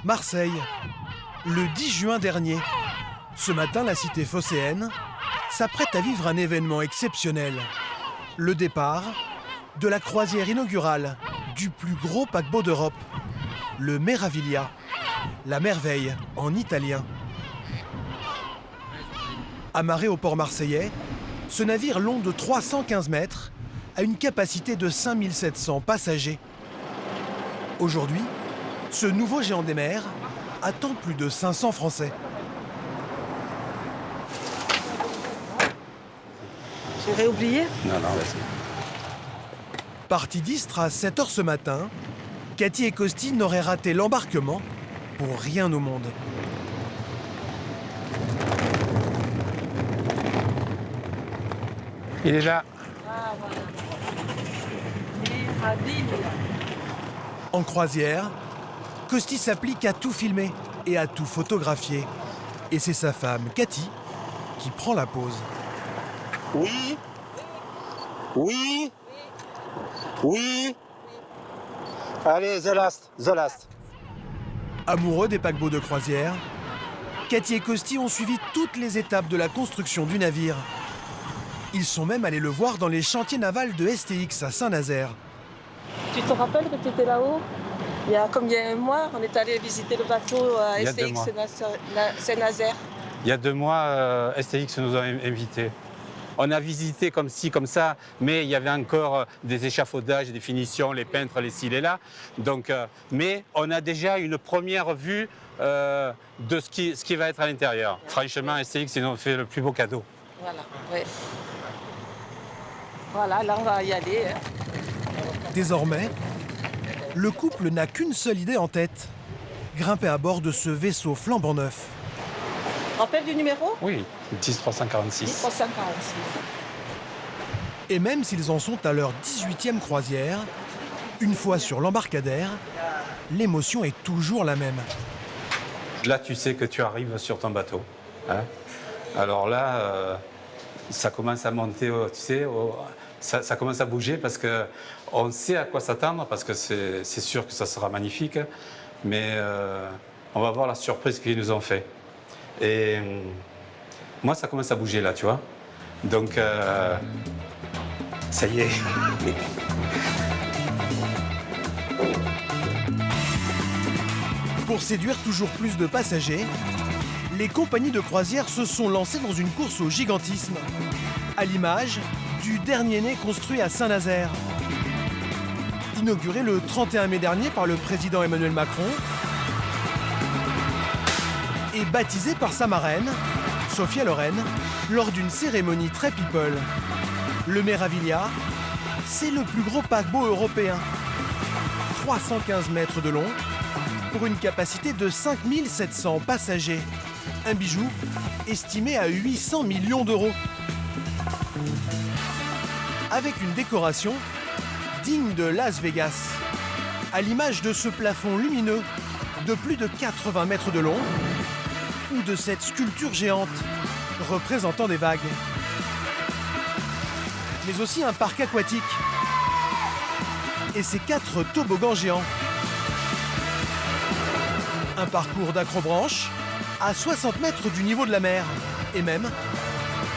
Marseille, le 10 juin dernier. Ce matin, la cité phocéenne s'apprête à vivre un événement exceptionnel. Le départ de la croisière inaugurale du plus gros paquebot d'Europe, le Meraviglia, la merveille en italien. Amarré au port marseillais, ce navire long de 315 mètres a une capacité de 5700 passagers. Aujourd'hui, ce nouveau géant des mers attend plus de 500 Français. J'aurais oublié? Non, vas-y. Parti d'Istres à 7h ce matin, Cathy et Costi n'auraient raté l'embarquement pour rien au monde. Il est là. Ah, voilà. Meraviglia. En croisière, Costi s'applique à tout filmer et à tout photographier. Et c'est sa femme, Cathy, qui prend la pose. Oui. Oui. Oui. Allez, the last. Amoureux des paquebots de croisière, Cathy et Costi ont suivi toutes les étapes de la construction du navire. Ils sont même allés le voir dans les chantiers navals de STX à Saint-Nazaire. Tu te rappelles que tu étais là-haut? Il y a combien de mois, on est allé visiter le bateau à Il y a 2 STX mois. Saint-Nazaire. Il y a 2 mois, STX nous a invités. On a visité comme ci, comme ça, mais il y avait encore des échafaudages, des finitions, les peintres, les ci, les là. Donc, mais on a déjà une première vue de ce qui va être à l'intérieur. Franchement, STX, ils nous ont fait le plus beau cadeau. Voilà, oui. Voilà, là on va y aller. Désormais, le couple n'a qu'une seule idée en tête, grimper à bord de ce vaisseau flambant neuf. Tu te rappelles du numéro? Oui, 10346. 1346. Et même s'ils en sont à leur 18e croisière, une fois sur l'embarcadère, l'émotion est toujours la même. Là, tu sais que tu arrives sur ton bateau. Hein. Alors là, ça commence à monter, tu sais, ça commence à bouger parce qu'on sait à quoi s'attendre, parce que c'est sûr que ça sera magnifique, mais on va voir la surprise qu'ils nous ont fait. Et moi, ça commence à bouger là, tu vois. Donc, ça y est. Pour séduire toujours plus de passagers, les compagnies de croisière se sont lancées dans une course au gigantisme, à l'image du dernier né construit à Saint-Nazaire. Inauguré le 31 mai dernier par le président Emmanuel Macron et baptisé par sa marraine, Sophia Loren, lors d'une cérémonie très people. Le Meraviglia, c'est le plus gros paquebot européen. 315 mètres de long, pour une capacité de 5700 passagers. Un bijou estimé à 800 millions d'euros. Avec une décoration digne de Las Vegas, à l'image de ce plafond lumineux de plus de 80 mètres de long, ou de cette sculpture géante représentant des vagues. Mais aussi un parc aquatique et ses 4 toboggans géants. Un parcours d'acrobranche à 60 mètres du niveau de la mer et même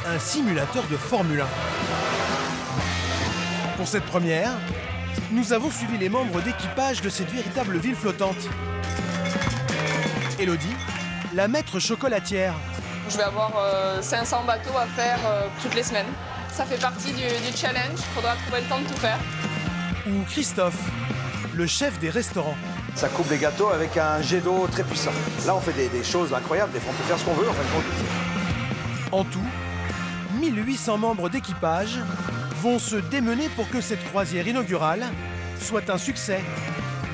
un simulateur de Formule 1. Pour cette première, nous avons suivi les membres d'équipage de cette véritable ville flottante. Élodie, la maître chocolatière. Je vais avoir 500 bateaux à faire toutes les semaines. Ça fait partie du challenge, il faudra trouver le temps de tout faire. Ou Christophe, le chef des restaurants. Ça coupe les gâteaux avec un jet d'eau très puissant. Là, on fait des choses incroyables, des fois on peut faire ce qu'on veut en fin de compte. En tout, 1800 membres d'équipage vont se démener pour que cette croisière inaugurale soit un succès,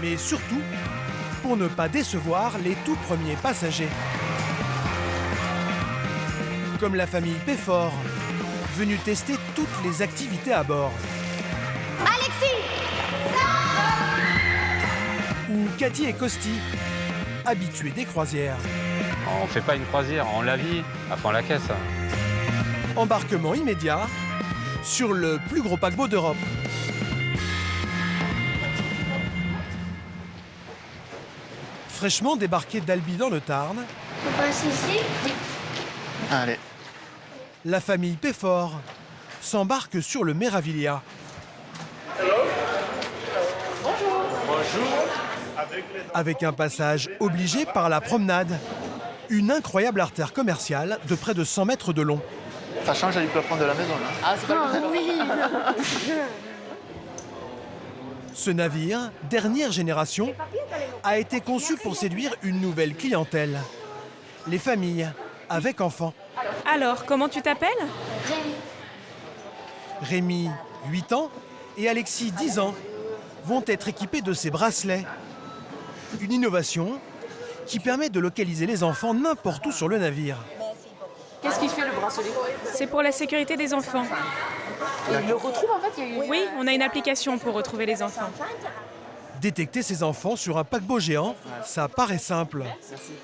mais surtout pour ne pas décevoir les tout premiers passagers. Comme la famille Péfort, venue tester toutes les activités à bord. Alexis! Ou Cathy et Costi, habitués des croisières. On fait pas une croisière, on la vit à fond la caisse. Embarquement immédiat sur le plus gros paquebot d'Europe. Fraîchement débarqué d'Albi dans le Tarn, On passe ici. Allez. la famille Péfort s'embarque sur le Méraviglia. Avec un passage obligé par la promenade, une incroyable artère commerciale de près de 100 mètres de long. Ça change du plafond de la maison là. Ah, c'est pas Oh, oui. Ce navire, dernière génération, a été conçu pour séduire une nouvelle clientèle. Les familles avec enfants. Alors, comment tu t'appelles? Rémi, 8 ans, et Alexis, 10 ans, vont être équipés de ces bracelets. Une innovation qui permet de localiser les enfants n'importe où sur le navire. Qu'est-ce qu'il fait le bracelet? C'est pour la sécurité des enfants. Et il le retrouve en fait, il y a eu... Oui, on a une application pour retrouver les enfants. Détecter ces enfants sur un paquebot géant, ça paraît simple.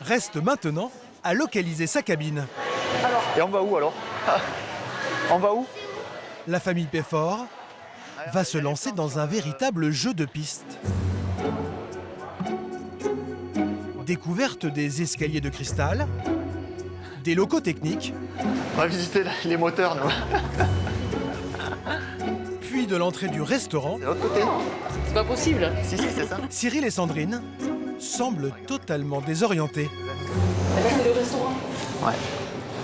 Reste maintenant à localiser sa cabine. Et on va où alors? On va où? La famille Péfort va se lancer dans un véritable jeu de piste. Découverte des escaliers de cristal, des locaux techniques, On va visiter les moteurs nous. puis de l'entrée du restaurant. De l'autre côté. C'est pas possible. Si, c'est ça. Cyril et Sandrine semblent totalement désorientés. Là c'est le restaurant. Ouais.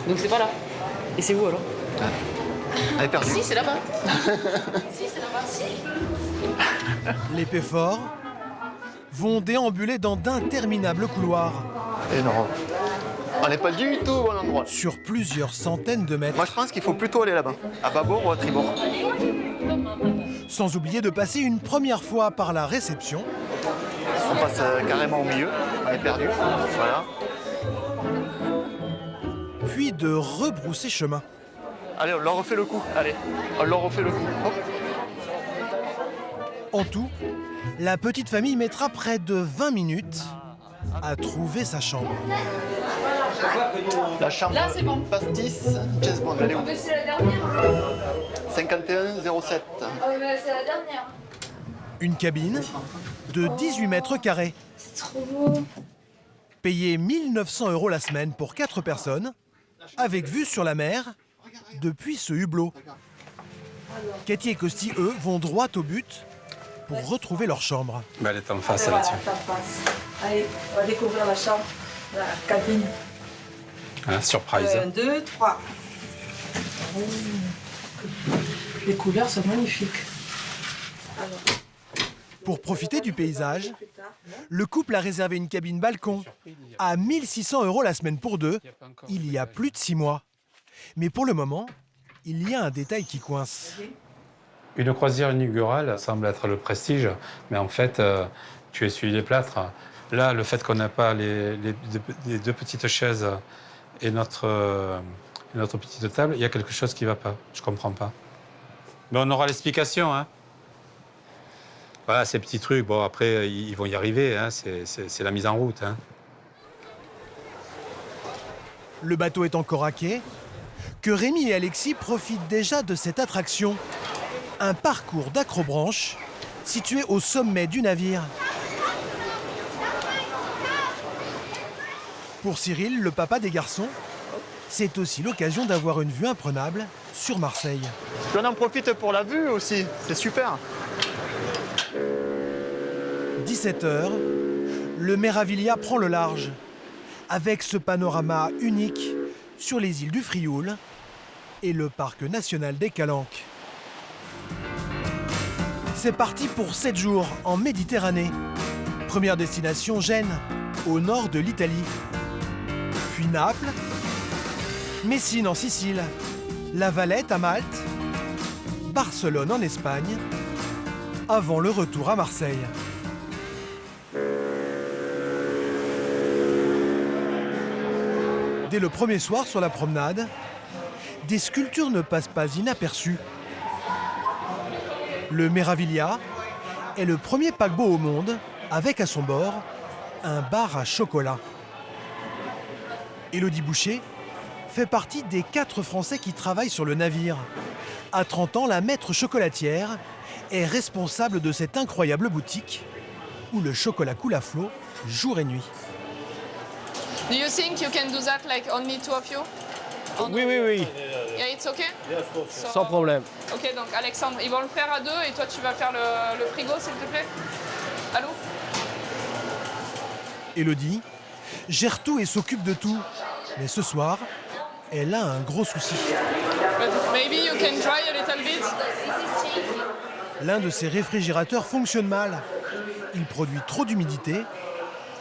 Donc c'est pas là. Et c'est où alors? On est perdu. Si, c'est là-bas. Si, c'est là-bas. Si. Les Péfort vont déambuler dans d'interminables couloirs Énorme. On n'est pas du tout au bon endroit. sur plusieurs centaines de mètres, Moi je pense qu'il faut plutôt aller là-bas. À bâbord ou à tribord. sans oublier de passer une première fois par la réception, On passe carrément au milieu. On est perdu. Voilà. puis de rebrousser chemin. Allez, on leur refait le coup. Allez, on leur refait le coup. Hop. En tout, la petite famille mettra près de 20 minutes à trouver sa chambre. La chambre Là, c'est bon. pastis, James Bond. Elle est où? C'est la dernière. 5107. C'est la dernière. Une cabine de 18 mètres carrés. C'est trop beau. Payé 1 900 € la semaine pour 4 personnes, avec vue sur la mer depuis ce hublot. Cathy et Costi, eux, vont droit au but pour retrouver leur chambre. Bah, elle est en face là-dessus. Allez, on va découvrir la chambre. La cabine. Hein, surprise. 1, 2, 3. Les couleurs sont magnifiques. Pour profiter du paysage, le couple a réservé une cabine balcon à 1 600 € la semaine pour deux, il y a plus de 6 mois. Mais pour le moment, il y a un détail qui coince. Une croisière inaugurale semble être le prestige, mais en fait, tu essuies les plâtres. Là, le fait qu'on n'a pas les deux petites chaises et notre petite table, il y a quelque chose qui ne va pas. Je ne comprends pas. Mais on aura l'explication, hein. Voilà, ces petits trucs, bon, après, ils vont y arriver, hein. C'est la mise en route, hein. Le bateau est encore à quai, que Rémi et Alexis profitent déjà de cette attraction. Un parcours d'acrobranche situé au sommet du navire. Pour Cyril, le papa des garçons, c'est aussi l'occasion d'avoir une vue imprenable sur Marseille. Puis on en profite pour la vue aussi. C'est super. 17 h, le Méraviglia prend le large, avec ce panorama unique sur les îles du Frioul et le parc national des Calanques. C'est parti pour 7 jours en Méditerranée. Première destination, Gênes, au nord de l'Italie. Puis Naples, Messine en Sicile, La Valette à Malte, Barcelone en Espagne, avant le retour à Marseille. Dès le premier soir sur la promenade, des sculptures ne passent pas inaperçues. Le Méraviglia est le premier paquebot au monde avec à son bord un bar à chocolat. Élodie Boucher fait partie des 4 Français qui travaillent sur le navire. À 30 ans, la maître chocolatière est responsable de cette incroyable boutique où le chocolat coule à flot jour et nuit. Do you think you can do that like only two of you? Or no? Oui. Yeah, it's okay? So- Sans problème. Ok, donc Alexandre, ils vont le faire à deux et toi tu vas faire le frigo s'il te plaît. Allô? Élodie gère tout et s'occupe de tout. Mais ce soir, elle a un gros souci. But maybe you can dry a little bit. L'un de ses réfrigérateurs fonctionne mal. Il produit trop d'humidité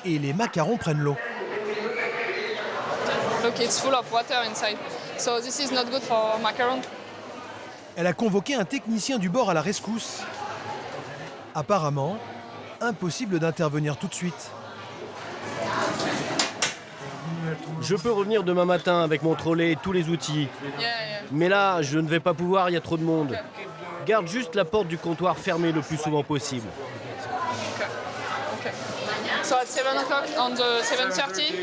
et les macarons prennent l'eau. Look, it's full of water inside. So this is not good for macaron. Elle a convoqué un technicien du bord à la rescousse. Apparemment, impossible d'intervenir tout de suite. Je peux revenir demain matin avec mon trolley et tous les outils. Yeah. Mais là, je ne vais pas pouvoir, il y a trop de monde. Garde juste la porte du comptoir fermée le plus souvent possible. Okay. So at 7 o'clock on the 7:30?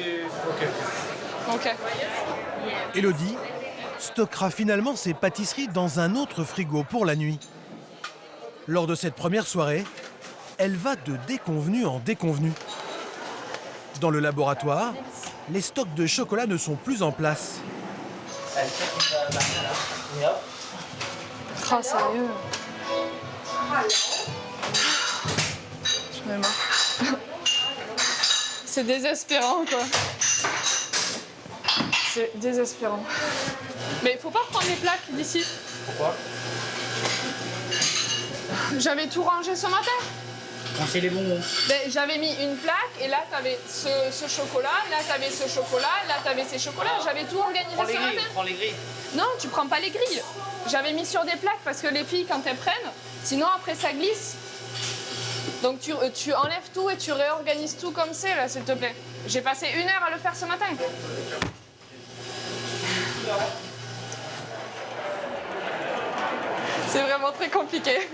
Ok. Élodie stockera finalement ses pâtisseries dans un autre frigo pour la nuit. Lors de cette première soirée, elle va de déconvenue en déconvenue. Dans le laboratoire, les stocks de chocolat ne sont plus en place. Oh, sérieux? J'en ai marre. C'est désespérant, quoi. C'est désespérant. Mais il faut pas prendre les plaques d'ici. Pourquoi? J'avais tout rangé ce matin. C'est les bonbons. Ben, j'avais mis une plaque et là t'avais ce chocolat, là t'avais ce chocolat, là t'avais ces chocolats. J'avais tout organisé ce matin. Prends les grilles. Non, tu prends pas les grilles. J'avais mis sur des plaques parce que les filles, quand elles prennent, sinon après ça glisse. Donc tu enlèves tout et tu réorganises tout comme c'est là, s'il te plaît. J'ai passé 1 heure à le faire ce matin. C'est vraiment très compliqué.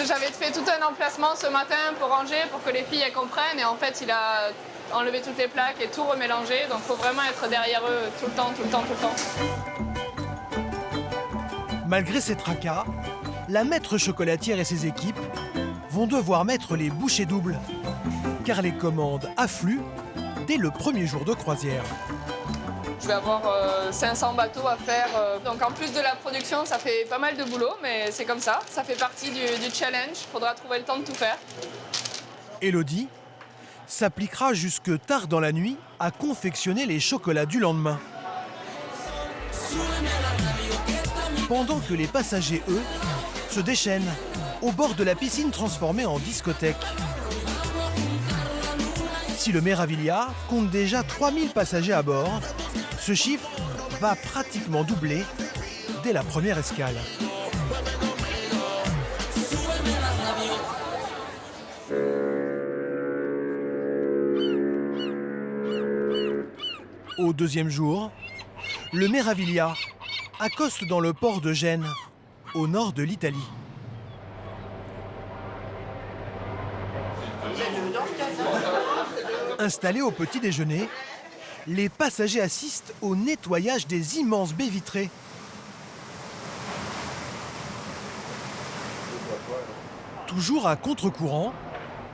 J'avais fait tout un emplacement ce matin pour ranger, pour que les filles elles comprennent. Et en fait, il a enlevé toutes les plaques et tout remélangé. Donc il faut vraiment être derrière eux tout le temps. Malgré ces tracas, la maître chocolatière et ses équipes vont devoir mettre les bouchées doubles, car les commandes affluent dès le premier jour de croisière. Je vais avoir 500 bateaux à faire. Donc en plus de la production, ça fait pas mal de boulot, mais c'est comme ça. Ça fait partie du challenge. Il faudra trouver le temps de tout faire. Élodie s'appliquera jusque tard dans la nuit à confectionner les chocolats du lendemain. Pendant que les passagers, eux, se déchaînent au bord de la piscine transformée en discothèque. Si le Meraviglia compte déjà 3000 passagers à bord, ce chiffre va pratiquement doubler dès la première escale. Au deuxième jour, le Meraviglia accoste dans le port de Gênes, au nord de l'Italie. Installés au petit déjeuner, les passagers assistent au nettoyage des immenses baies vitrées. Toujours à contre-courant,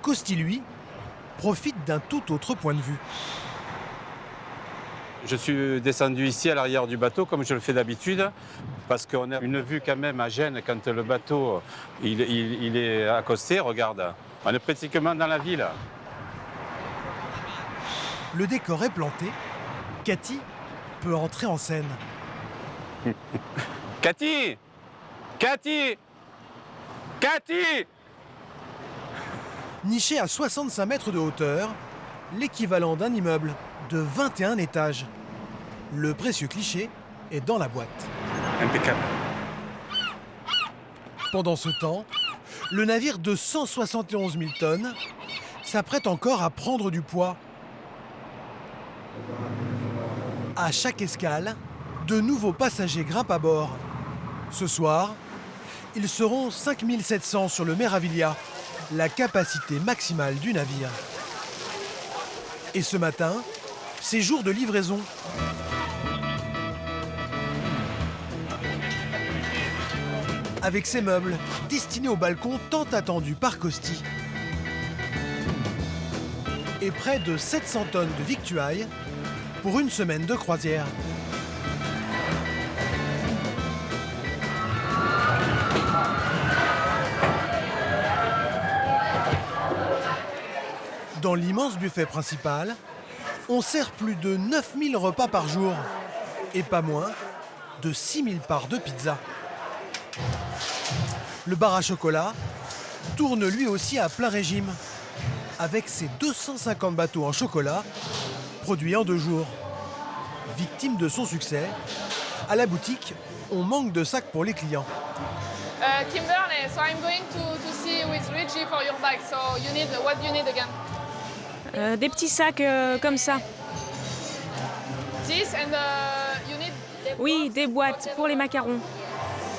Costi, lui, profite d'un tout autre point de vue. Je suis descendu ici à l'arrière du bateau comme je le fais d'habitude parce qu'on a une vue quand même à Gênes quand le bateau il est accosté. Regarde, on est pratiquement dans la ville. Le décor est planté. Cathy peut entrer en scène. Cathy! Cathy! Cathy! Niché à 65 mètres de hauteur, l'équivalent d'un immeuble de 21 étages. Le précieux cliché est dans la boîte. Impeccable. Pendant ce temps, le navire de 171 000 tonnes s'apprête encore à prendre du poids. À chaque escale, de nouveaux passagers grimpent à bord. Ce soir, ils seront 5700 sur le Meraviglia, la capacité maximale du navire. Et ce matin, c'est jour de livraison. Avec ces meubles destinés au balcon tant attendus par Costi, et près de 700 tonnes de victuailles pour une semaine de croisière. Dans l'immense buffet principal, on sert plus de 9000 repas par jour et pas moins de 6000 parts de pizza. Le bar à chocolat tourne lui aussi à plein régime avec ses 250 bateaux en chocolat produits en 2 jours. Victime de son succès, à la boutique, on manque de sacs pour les clients. Kimberly, so I'm going to see with Luigi for your bag. So you need, what do you need again? Des petits sacs comme ça. This and you need... Oui, des boîtes pour les macarons.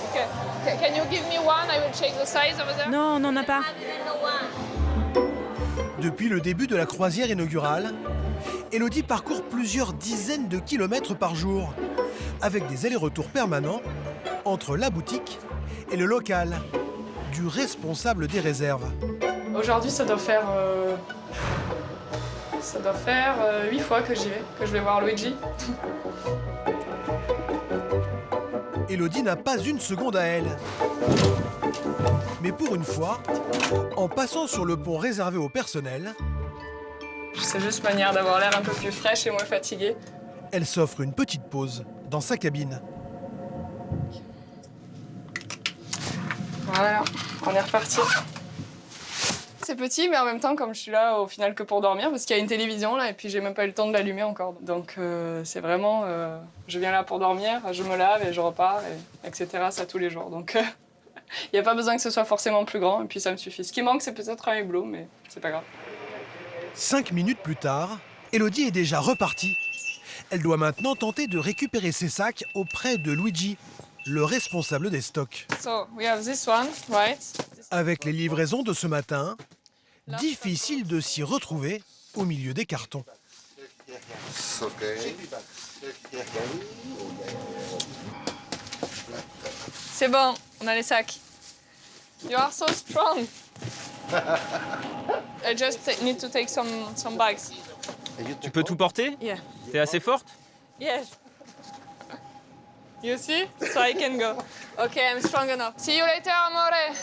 Okay. Can you give me one? I will check the size over there. Non, on n'en a pas. Depuis le début de la croisière inaugurale, Elodie parcourt plusieurs dizaines de kilomètres par jour, avec des allers-retours permanents entre la boutique et le local du responsable des réserves. Aujourd'hui, ça doit faire 8 fois que j'y vais, que je vais voir Luigi. Elodie n'a pas une seconde à elle. Mais pour une fois, en passant sur le pont réservé au personnel, C'est juste manière d'avoir l'air un peu plus fraîche et moins fatiguée. elle s'offre une petite pause dans sa cabine. Voilà, on est reparti. C'est petit, mais en même temps, comme je suis là au final que pour dormir, parce qu'il y a une télévision là, et puis j'ai même pas eu le temps de l'allumer encore. Donc c'est vraiment, je viens là pour dormir, je me lave et je repars, etc. Ça tous les jours. Donc il n'y a pas besoin que ce soit forcément plus grand, et puis ça me suffit. Ce qui manque, c'est peut-être un hublot, mais c'est pas grave. 5 minutes plus tard, Elodie est déjà repartie. Elle doit maintenant tenter de récupérer ses sacs auprès de Luigi, le responsable des stocks. So we have this one, right? Avec les livraisons de ce matin, difficile de s'y retrouver au milieu des cartons. C'est bon, on a les sacs. You are so strong. I just need to take some bags. Tu peux tout porter? Yeah. T'es assez forte? Yes. You see? So I can go. Okay, I'm strong enough. See you later, amore.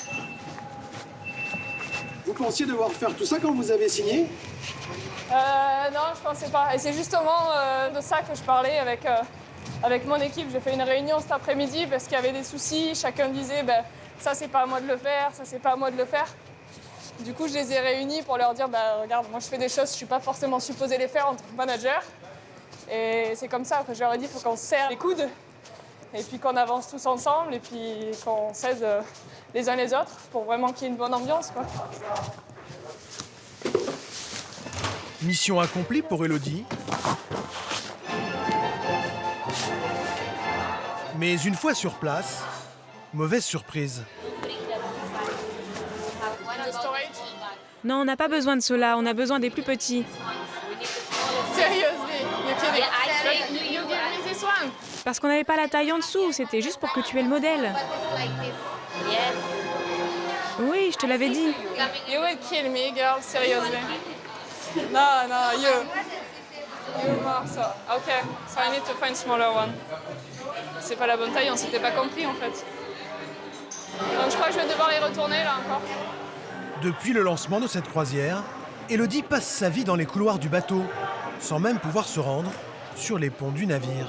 Vous pensiez devoir faire tout ça quand vous avez signé? Non, je pensais pas. Et c'est justement de ça que je parlais avec mon équipe. J'ai fait une réunion cet après-midi parce qu'il y avait des soucis. Chacun disait, ça c'est pas à moi de le faire, ça c'est pas à moi de le faire. Du coup, je les ai réunis pour leur dire, regarde, moi je fais des choses, je suis pas forcément supposée les faire en tant que manager. Et c'est comme ça que je leur ai dit, il faut qu'on se serre les coudes. Et puis qu'on avance tous ensemble et puis qu'on s'aide les uns les autres pour vraiment qu'il y ait une bonne ambiance, quoi. Mission accomplie pour Elodie. Mais une fois sur place, mauvaise surprise. Non, on n'a pas besoin de cela, on a besoin des plus petits. Seriously, you're kidding. You give me this one. Parce qu'on n'avait pas la taille en dessous, c'était juste pour que tu aies le modèle. Oui, je te l'avais dit. You will kill me, girl, seriously. No, you more so. Okay, so I need to find smaller one. C'est pas la bonne taille, on s'était pas compris en fait. Donc je crois que je vais devoir y retourner là encore. Depuis le lancement de cette croisière, Elodie passe sa vie dans les couloirs du bateau, sans même pouvoir se rendre sur les ponts du navire.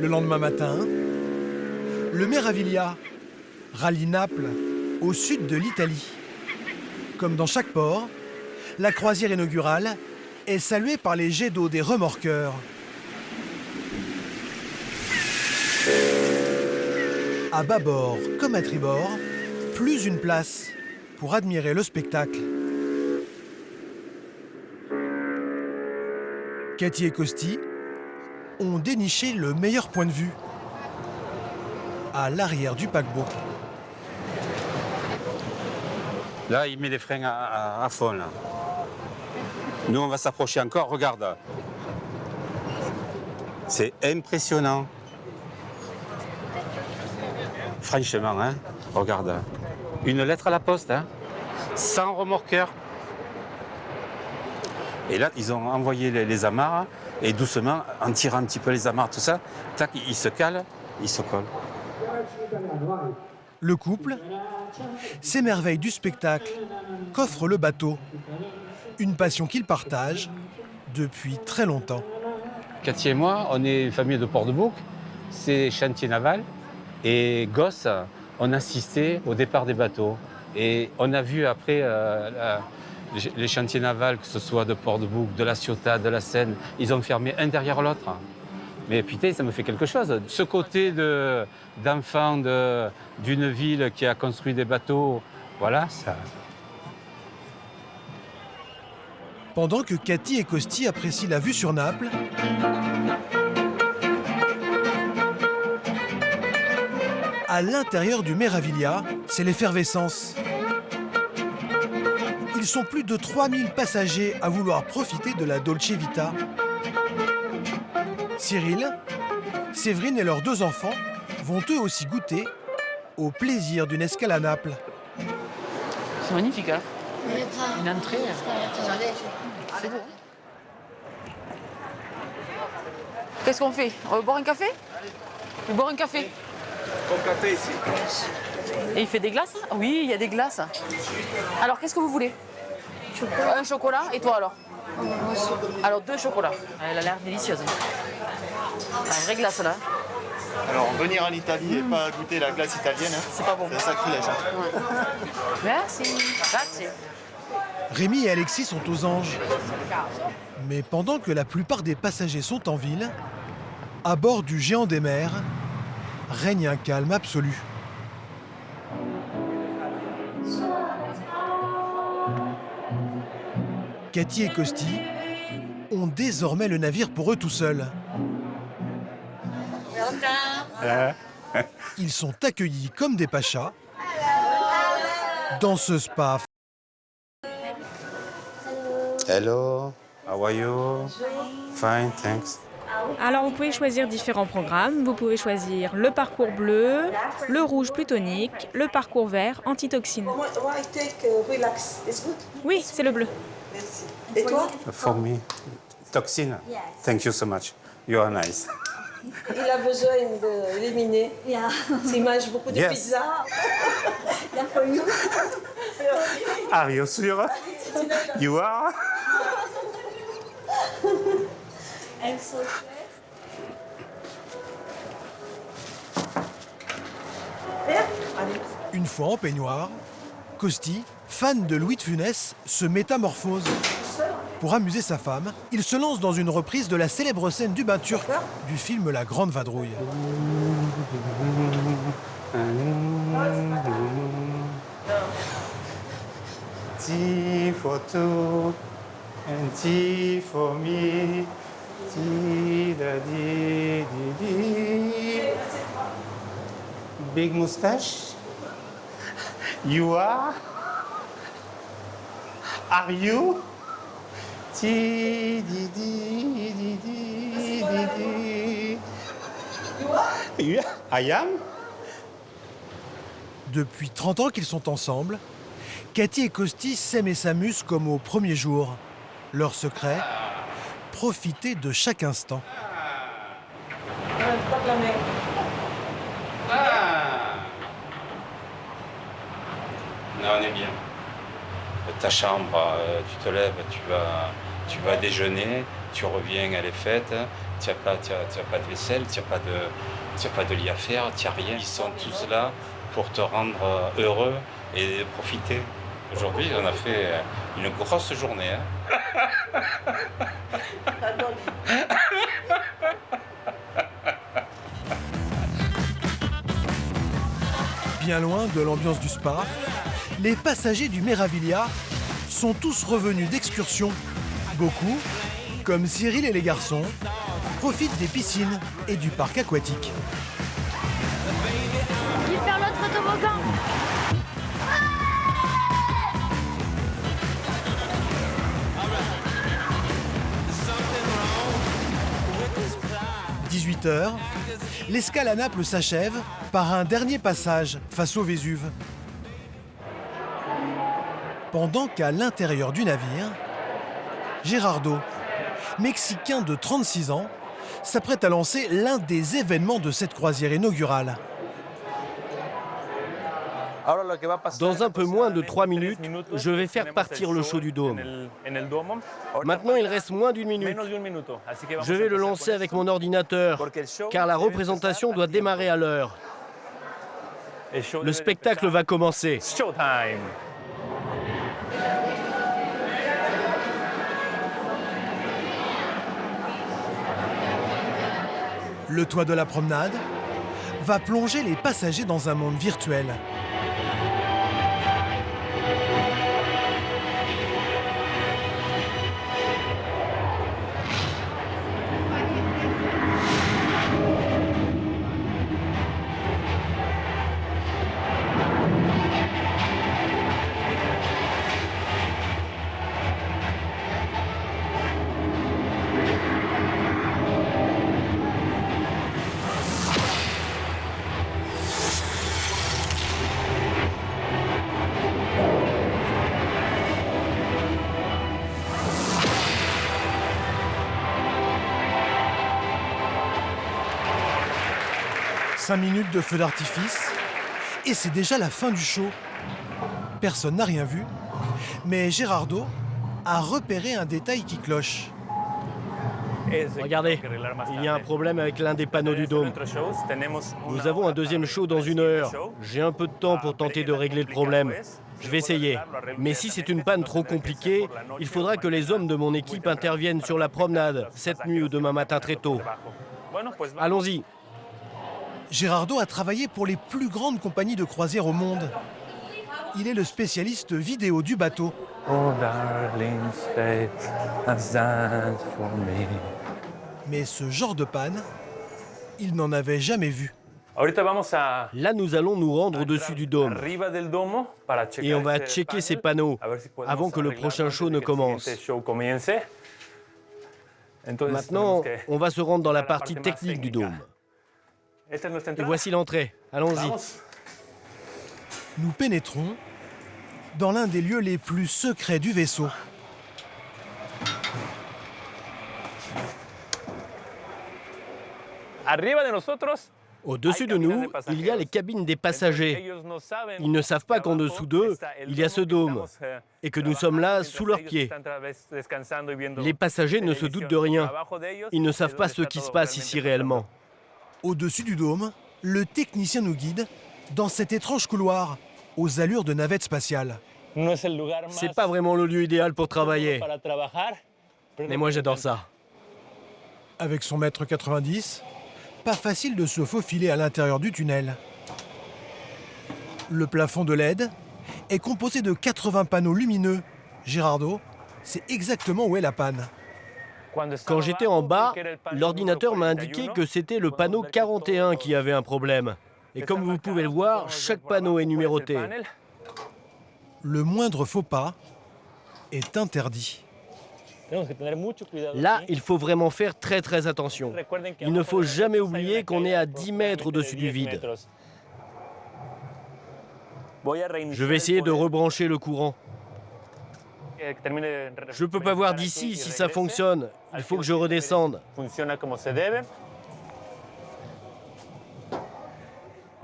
Le lendemain matin, le Meraviglia rallie Naples, au sud de l'Italie. Comme dans chaque port, la croisière inaugurale est saluée par les jets d'eau des remorqueurs. À bâbord comme à tribord, plus une place pour admirer le spectacle. Cathy et Costi ont déniché le meilleur point de vue, à l'arrière du paquebot. Là, il met les freins à fond. Là. Nous, on va s'approcher encore. Regarde. C'est impressionnant. Franchement, hein. Regarde. une lettre à la poste, hein, sans remorqueur. Et là, ils ont envoyé les amarres, et doucement, en tirant un petit peu les amarres, tout ça, tac, ils se calent, ils se collent. Le couple s'émerveille du spectacle qu'offre le bateau. Une passion qu'ils partagent depuis très longtemps. Cathy et moi, on est une famille de Port-de-Bouc, c'est chantier naval, et gosses, on assistait au départ des bateaux. Et on a vu après les chantiers navals, que ce soit de Port-de-Bouc, de la Ciotat, de la Seine, ils ont fermé un derrière l'autre. Mais putain, ça me fait quelque chose. Ce côté d'enfant d'une ville qui a construit des bateaux, voilà, ça... Pendant que Cathy et Costi apprécient la vue sur Naples, à l'intérieur du Meraviglia, c'est l'effervescence. Ils sont plus de 3000 passagers à vouloir profiter de la Dolce Vita. Cyril, Séverine et leurs 2 enfants vont eux aussi goûter au plaisir d'une escale à Naples. C'est magnifique, hein? Une entrée. C'est beau. Qu'est-ce qu'on fait? On va boire un café? On va boire un café. Bon café ici. Et il fait des glaces? Oui, il y a des glaces. Alors, qu'est-ce que vous voulez? Un chocolat. Et toi alors? Alors, 2 chocolats. Elle a l'air délicieuse. Une vraie glace là. Alors, venir en Italie et pas goûter la glace italienne, hein, c'est pas bon. C'est un sacrilège. Hein. Merci. Grazie. Rémi et Alexis sont aux anges. Mais pendant que la plupart des passagers sont en ville, à bord du géant des mers, règne un calme absolu. Cathy et Costi ont désormais le navire pour eux tout seuls. Ils sont accueillis comme des pachas dans ce spa. Hello, how are you? Fine, thanks. Alors vous pouvez choisir différents programmes. Vous pouvez choisir le parcours bleu, le rouge plutonique, le parcours vert antitoxine. Oui, c'est le bleu. Merci. Et toi? For me, toxine. Thank you so much. You are nice. Il a besoin d'éliminer. S'il mange beaucoup de pizza. Are you sure? You are? Une fois en peignoir, Costi, fan de Louis de Funès, se métamorphose. Pour amuser sa femme, il se lance dans une reprise de la célèbre scène du bain turc du film La Grande Vadrouille. Tea for two and tea for me. Tea da di di di. Big mustache. You are? Are you? Tea di di di di di di. You are? I am? Depuis 30 ans qu'ils sont ensemble, Cathy et Costi s'aiment et s'amusent comme au premier jour. Leur secret, profiter de chaque instant. Non, on est bien. Ta chambre, tu te lèves, tu vas déjeuner, tu reviens, elle est faite, tu n'as pas de vaisselle, tu n'as pas de lit à faire, tu n'as rien. Ils sont tous là pour te rendre heureux et profiter. Aujourd'hui, on a fait une grosse journée. Hein. Bien loin de l'ambiance du spa, les passagers du Meraviglia sont tous revenus d'excursion. Beaucoup, comme Cyril et les garçons, profitent des piscines et du parc aquatique. Je vais faire l'autre toboggan. 18h, l'escale à Naples s'achève par un dernier passage face au Vésuve. Pendant qu'à l'intérieur du navire, Gerardo, Mexicain de 36 ans, s'apprête à lancer l'un des événements de cette croisière inaugurale. Dans un peu moins de 3 minutes, je vais faire partir le show du dôme. Maintenant, il reste moins d'une minute. Je vais le lancer avec mon ordinateur, car la représentation doit démarrer à l'heure. Le spectacle va commencer. Le toit de la promenade va plonger les passagers dans un monde virtuel. Cinq minutes de feu d'artifice, et c'est déjà la fin du show. Personne n'a rien vu, mais Gerardo a repéré un détail qui cloche. Regardez, il y a un problème avec l'un des panneaux du dôme. Nous avons un deuxième show dans 1 heure. J'ai un peu de temps pour tenter de régler le problème. Je vais essayer. Mais si c'est une panne trop compliquée, il faudra que les hommes de mon équipe interviennent sur la promenade, cette nuit ou demain matin très tôt. Allons-y. Gerardo a travaillé pour les plus grandes compagnies de croisière au monde. Il est le spécialiste vidéo du bateau. Oh darling, stay and stand for me. Mais ce genre de panne, il n'en avait jamais vu. Là, nous allons nous rendre au-dessus du dôme. Et on va checker ces panneaux avant que le prochain show ne commence. Maintenant, on va se rendre dans la partie technique du dôme. Et voici l'entrée. Allons-y. Nous pénétrons dans l'un des lieux les plus secrets du vaisseau. Au-dessus de nous, il y a les cabines des passagers. Ils ne savent pas qu'en dessous d'eux, il y a ce dôme et que nous sommes là sous leurs pieds. Les passagers ne se doutent de rien. Ils ne savent pas ce qui se passe ici réellement. Au-dessus du dôme, le technicien nous guide dans cet étrange couloir aux allures de navette spatiale. C'est pas vraiment le lieu idéal pour travailler. Mais moi j'adore ça. Avec son mètre 90, pas facile de se faufiler à l'intérieur du tunnel. Le plafond de LED est composé de 80 panneaux lumineux. Gerardo, c'est exactement où est la panne. Quand j'étais en bas, l'ordinateur m'a indiqué que c'était le panneau 41 qui avait un problème. Et comme vous pouvez le voir, chaque panneau est numéroté. Le moindre faux pas est interdit. Là, il faut vraiment faire très attention. Il ne faut jamais oublier qu'on est à 10 mètres au-dessus du vide. Je vais essayer de rebrancher le courant. Je ne peux pas voir d'ici si ça fonctionne. Il faut que je redescende.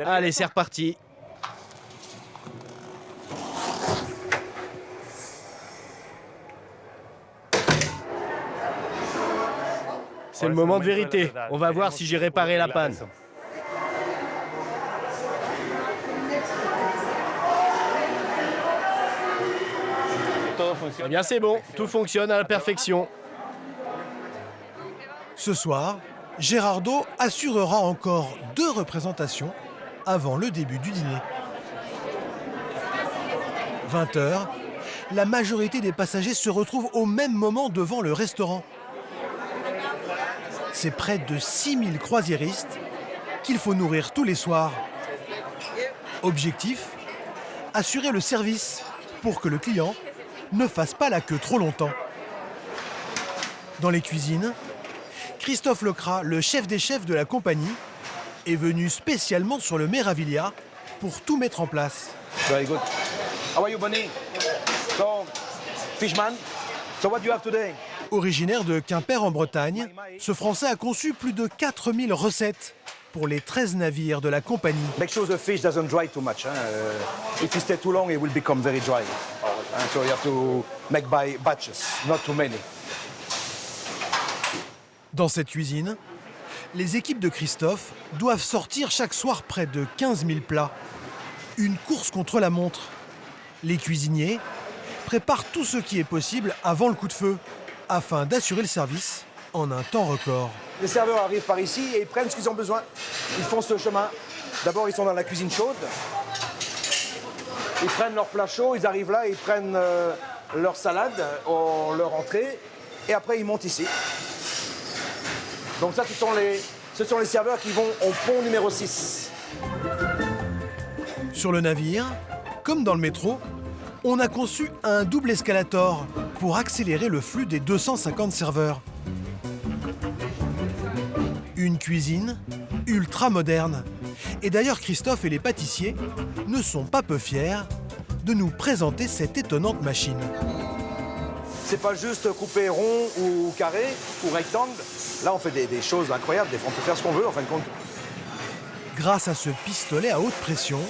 Allez, c'est reparti. C'est le moment de vérité. On va voir si j'ai réparé la panne. Eh bien, c'est bon. Tout fonctionne à la perfection. Ce soir, Gerardo assurera encore 2 représentations avant le début du dîner. 20h, la majorité des passagers se retrouvent au même moment devant le restaurant. C'est près de 6000 croisiéristes qu'il faut nourrir tous les soirs. Objectif, assurer le service pour que le client ne fasse pas la queue trop longtemps. Dans les cuisines, Christophe Lecras, le chef des chefs de la compagnie, est venu spécialement sur le Meraviglia pour tout mettre en place. Very good. How are you, Bonnie? So, Fishman, so what do you have today? Originaire de Quimper en Bretagne, ce Français a conçu plus de 4000 recettes pour les 13 navires de la compagnie. Make sure the fish doesn't dry too much. If you stay too long, it will become very dry. So you have to make by batches, not too many. Dans cette cuisine, les équipes de Christophe doivent sortir chaque soir près de 15 000 plats. Une course contre la montre. Les cuisiniers préparent tout ce qui est possible avant le coup de feu, afin d'assurer le service en un temps record. Les serveurs arrivent par ici et ils prennent ce qu'ils ont besoin. Ils font ce chemin. D'abord, ils sont dans la cuisine chaude. Ils prennent leur plat chaud, ils arrivent là, ils prennent leur salade, leur entrée, et après ils montent ici. Donc ça, ce sont les serveurs qui vont au pont numéro 6. Sur le navire, comme dans le métro, on a conçu un double escalator pour accélérer le flux des 250 serveurs. Une cuisine ultra moderne. Et d'ailleurs, Christophe et les pâtissiers ne sont pas peu fiers de nous présenter cette étonnante machine. C'est pas juste couper rond ou carré ou rectangle. Là, on fait des choses incroyables. On peut faire ce qu'on veut, en fin de compte. Grâce à ce pistolet à haute pression,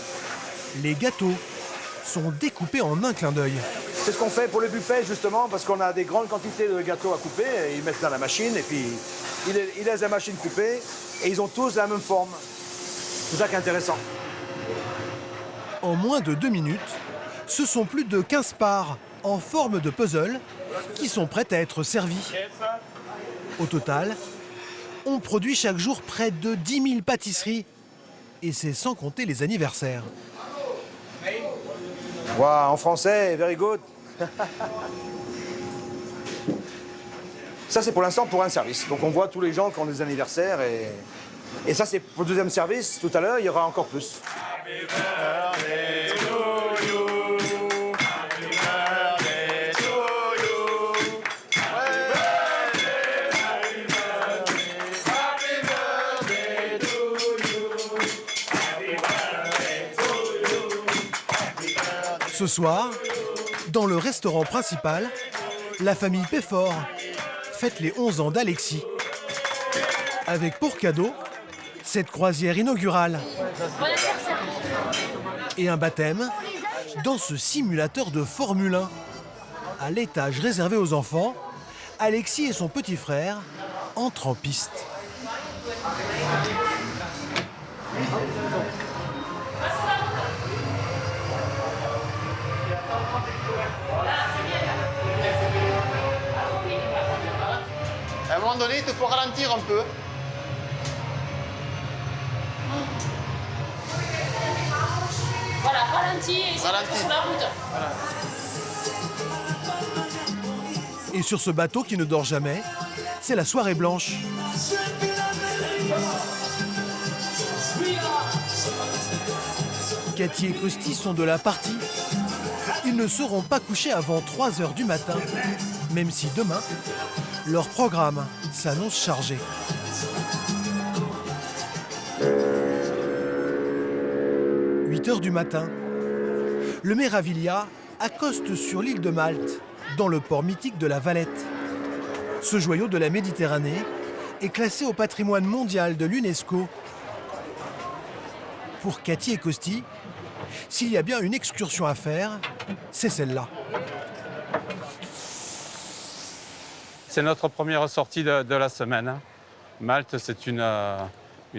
les gâteaux sont découpés en un clin d'œil. C'est ce qu'on fait pour le buffet, justement, parce qu'on a des grandes quantités de gâteaux à couper. Et ils mettent dans la machine, et puis ils laissent la machine couper, et ils ont tous la même forme. C'est ça qui est intéressant. En moins de 2 minutes, ce sont plus de 15 parts en forme de puzzle qui sont prêtes à être servies. Au total, on produit chaque jour près de 10 000 pâtisseries. Et c'est sans compter les anniversaires. Wow, en français, very good. Ça, c'est pour l'instant pour un service. Donc on voit tous les gens qui ont des anniversaires. Et ça, c'est pour le deuxième service. Tout à l'heure, il y aura encore plus. Ce soir, dans le restaurant principal, la famille Péfort fête les 11 ans d'Alexis. Avec pour cadeau, cette croisière inaugurale. Et un baptême dans ce simulateur de Formule 1. À l'étage réservé aux enfants, Alexis et son petit frère entrent en piste. À un moment donné, il te faut ralentir un peu. Voilà, ralentis et c'est sur la route. Voilà. Et sur ce bateau qui ne dort jamais, c'est la soirée blanche. Cathy et Costi sont de la partie. Ils ne seront pas couchés avant 3 h du matin, même si demain, leur programme s'annonce chargé. 8 h du matin, le Meraviglia accoste sur l'île de Malte, dans le port mythique de la Valette. Ce joyau de la Méditerranée est classé au patrimoine mondial de l'UNESCO. Pour Cathy et Costi, s'il y a bien une excursion à faire, c'est celle-là. C'est notre première sortie de la semaine. Malte, c'est une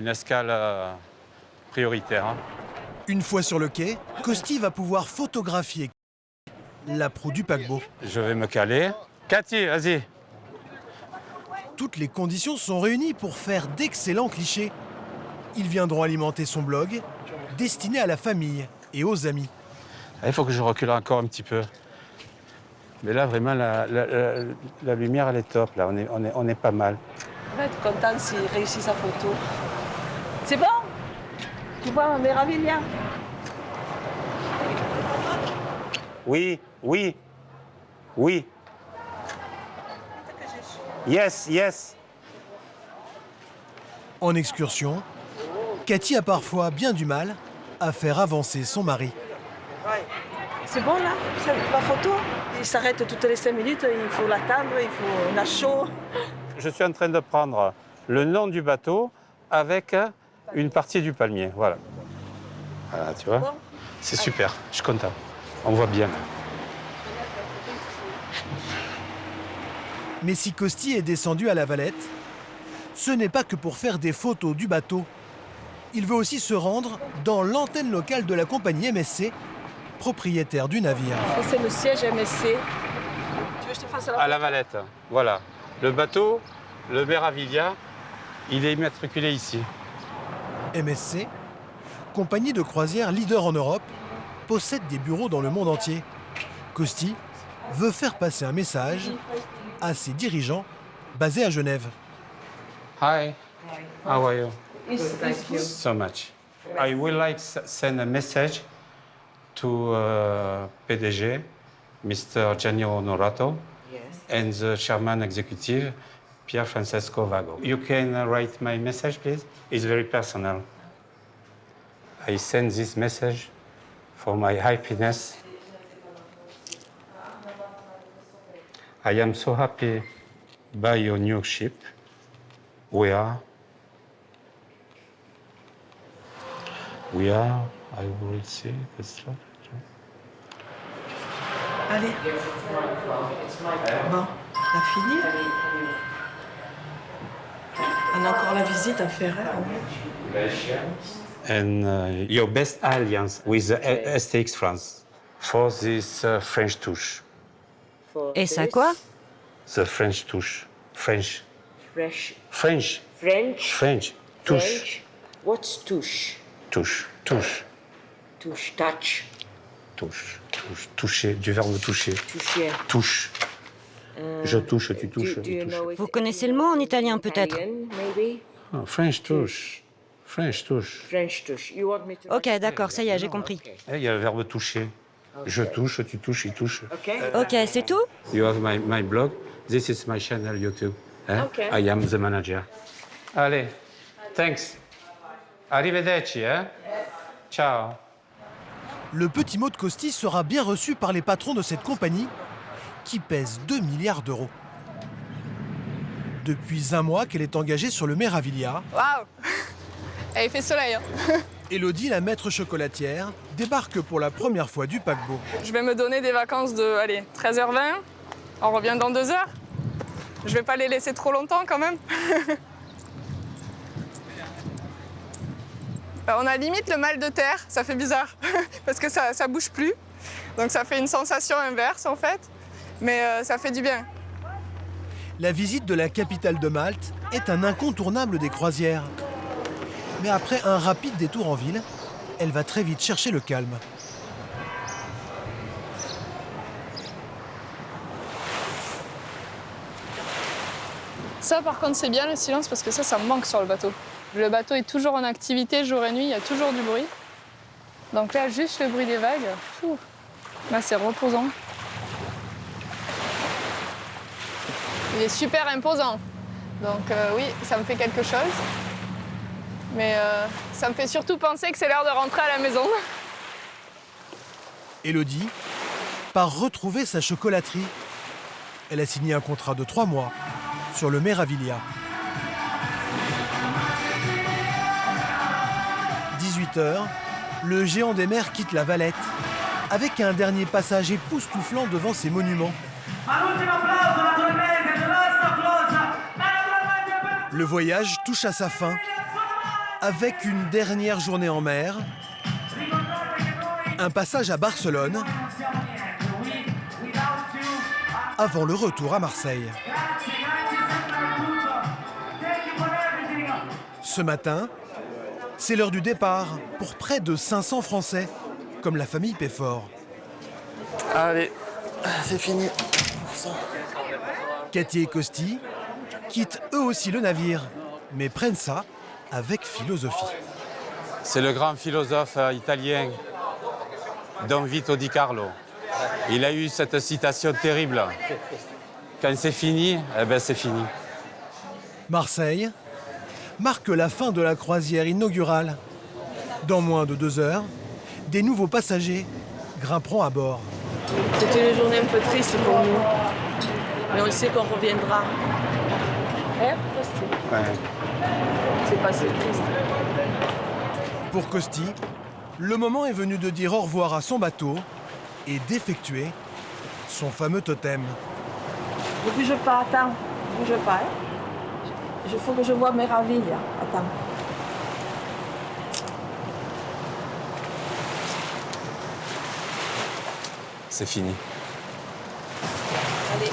escale prioritaire. Une fois sur le quai, Costi va pouvoir photographier la proue du paquebot. Je vais me caler. Cathy, vas-y. Toutes les conditions sont réunies pour faire d'excellents clichés. Ils viendront alimenter son blog, destiné à la famille et aux amis. Il faut que je recule encore un petit peu. Mais là, vraiment, la lumière, elle est top. Là, on est pas mal. On va être content s'il réussit sa photo. C'est bon? Tu vois, Meraviglia? Oui, oui, oui. Yes, yes. En excursion, Cathy a parfois bien du mal à faire avancer son mari. C'est bon là, c'est la photo. Il s'arrête toutes les 5 minutes, il faut l'attendre, on a chaud. Je suis en train de prendre le nom du bateau avec une partie du palmier, voilà. Voilà, tu vois, c'est super, je suis content. On voit bien. Mais si Costi est descendu à la Valette, ce n'est pas que pour faire des photos du bateau. Il veut aussi se rendre dans l'antenne locale de la compagnie MSC, propriétaire du navire. Ça, c'est le siège MSC. Tu veux que je te fasse À la Valette, voilà. Le bateau, le Meraviglia, il est immatriculé ici. MSC, compagnie de croisière leader en Europe, possède des bureaux dans le monde entier. Costi veut faire passer un message à ses dirigeants basés à Genève. Hi, how are you? Thank you. So much. I would like to send a message to PDG, Mr. Gianni Onorato, and the chairman executive, Pier Francesco Vago. You can write my message, please? It's very personal. I send this message for my happiness. I am so happy by your new ship. We are, I will see this. Allez. Bon, on a fini. On a encore la visite à faire. And your best alliance with the STX France for this French touche. Et ça quoi? The French touche. French. Fresh. French. French. French. Touche. French. What's touche? Touche. Touche. Touche. Touch. Touche. Touche. Toucher. Du verbe toucher. Toucher. Touche. Je touche, tu touches. Vous connaissez le mot en italien peut-être? Oh, French touche. French touche. French touche. You want me to... Ok, d'accord, ça y est, j'ai compris. Il y a le verbe toucher. Je touche, tu touches, il touche. Ok, c'est tout? You have my blog. This is my channel YouTube. Okay. I am the manager. Allez, thanks. Arrivederci, hein? Ciao. Le petit mot de Costi sera bien reçu par les patrons de cette compagnie qui pèse 2 milliards d'euros. Depuis un mois qu'elle est engagée sur le Meraviglia, Waouh! Il fait soleil. Hein. Élodie, la maître chocolatière, débarque pour la première fois du paquebot. Je vais me donner des vacances de, allez, 13h20. On revient dans 2 heures. Je vais pas les laisser trop longtemps quand même. On a limite le mal de terre, ça fait bizarre, parce que ça bouge plus. Donc ça fait une sensation inverse en fait, mais ça fait du bien. La visite de la capitale de Malte est un incontournable des croisières. Mais après un rapide détour en ville, elle va très vite chercher le calme. Ça par contre c'est bien le silence parce que ça me manque sur le bateau. Le bateau est toujours en activité jour et nuit, il y a toujours du bruit. Donc là juste le bruit des vagues, là c'est reposant. Il est super imposant. Donc oui, ça me fait quelque chose. Mais ça me fait surtout penser que c'est l'heure de rentrer à la maison. Élodie part retrouver sa chocolaterie. Elle a signé un contrat de 3 mois sur le Meraviglia. 18h, le géant des mers quitte la Valette avec un dernier passage époustouflant devant ses monuments. Le voyage touche à sa fin avec une dernière journée en mer, un passage à Barcelone, avant le retour à Marseille. Ce matin, c'est l'heure du départ pour près de 500 Français, comme la famille Péfort. Allez, c'est fini. Cathy et Costi quittent eux aussi le navire, mais prennent ça avec philosophie. C'est le grand philosophe italien, Don Vito Di Carlo. Il a eu cette citation terrible. Quand c'est fini, eh ben c'est fini. Marseille marque la fin de la croisière inaugurale. Dans moins de 2 heures, des nouveaux passagers grimperont à bord. C'était une journée un peu triste pour nous. Mais on sait qu'on reviendra. Hein, Costi? C'est pas si triste. Pour Costi, le moment est venu de dire au revoir à son bateau et d'effectuer son fameux totem. Ne bouge pas, attends. Ne bouge pas. Il faut que je voie Meraviglia. Attends. C'est fini. Allez.